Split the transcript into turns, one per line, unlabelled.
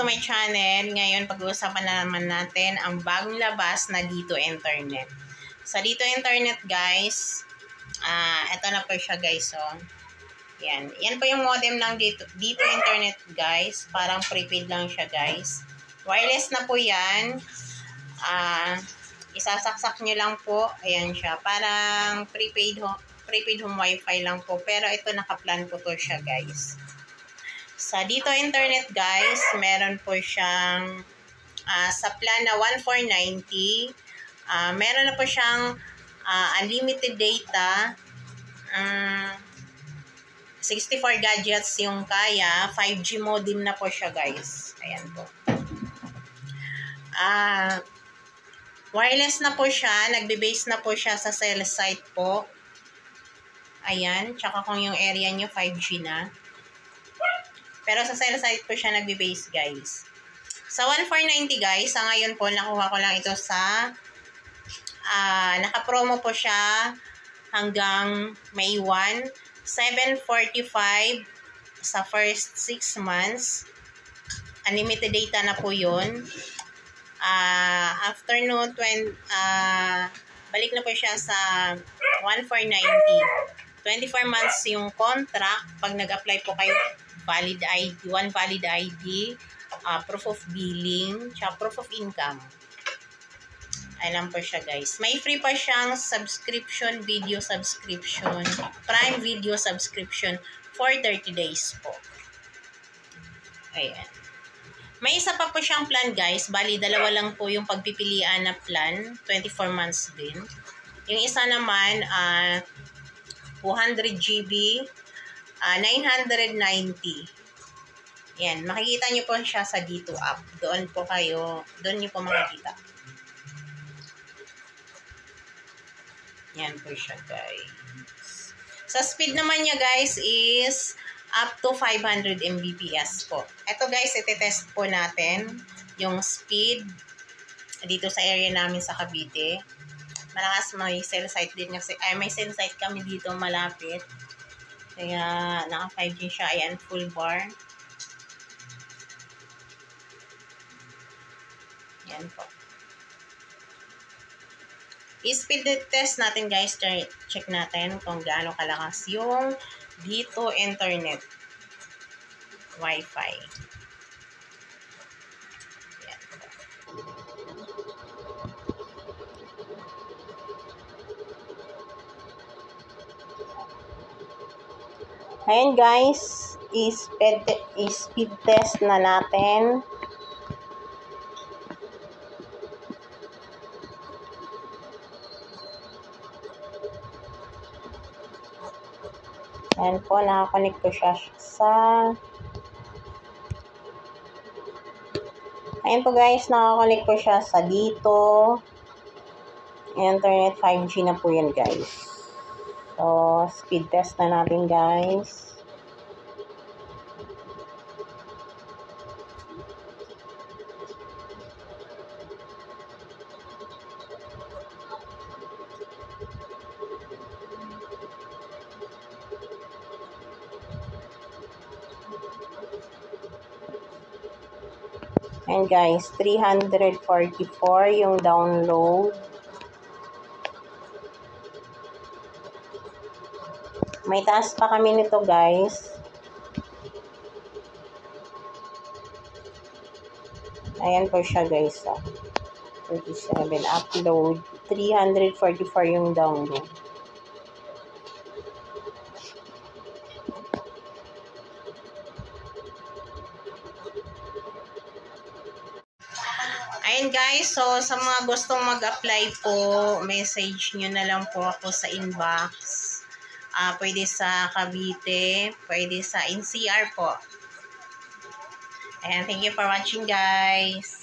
to my channel. Ngayon, pag-uusapan na naman natin ang bagong labas na Dito Internet. Sa Dito Internet, guys, ito na po siya, guys. So, yan. Yan po yung modem ng Dito Internet, guys. Parang prepaid lang siya, guys. Wireless na po yan. Isasaksak nyo lang po. Ayan siya. Parang prepaid home wifi lang po. Pero ito, nakaplan po to siya, guys. Sa Dito Internet, guys, meron po siyang sa plan na 1490. Meron na po siyang unlimited data. 64 gadgets yung kaya. 5G modem na po siya, guys. Ayan po. Wireless na po siya. Nagbe-base na po siya sa cell site po. Ayan. Tsaka kung yung area nyo 5G na. Pero sa cell site po siya nagbe-base, guys. Sa 1490, guys, sa ngayon po, nakuha ko lang ito sa naka-promo po siya hanggang May 1. 745 sa first 6 months. Unlimited data na po yun. After noon, balik na po siya sa 1490. 24 months yung contract. Pag nag-apply po kayo, valid ID, one valid ID, proof of billing, tsaka proof of income. Ayan po siya, guys. May free pa siyang subscription, video subscription, Prime Video subscription for 30 days po. Ayan. May isa pa po siyang plan, guys. Bali, dalawa lang po yung pagpipilian na plan. 24 months din. Yung isa naman, 200 GB, 990. Yan, makikita nyo po siya sa Dito app. Doon nyo po makikita. Yan po siya, guys. Sa speed naman niya, guys, is up to 500 Mbps po. Ito, guys, iti-test po natin yung speed dito sa area namin sa Cavite. Malakas, may cell site din kasi, may cell site kami dito malapit. Kaya, naka 5G siya. Ayan, full bar. Ayan po. I-speed test natin, guys. Check natin kung gaano kalakas yung Dito Internet Wi-Fi. Ayan po. Ayan, guys, i-speed test na natin. Ayan po, nakakonect ko siya sa... Ayan po, guys, nakakonect ko siya sa Dito Internet 5G na po yan, guys. So, speed test na natin, guys. And guys, 344 yung download. May taas pa kami nito, guys. Ayan po siya, guys. 37 upload. 344 yung download. Ayan, guys, so sa mga gustong mag-apply po, message nyo na lang po ako sa inbox. Pwede sa Cavite, pwede sa NCR po. And thank you for watching, guys.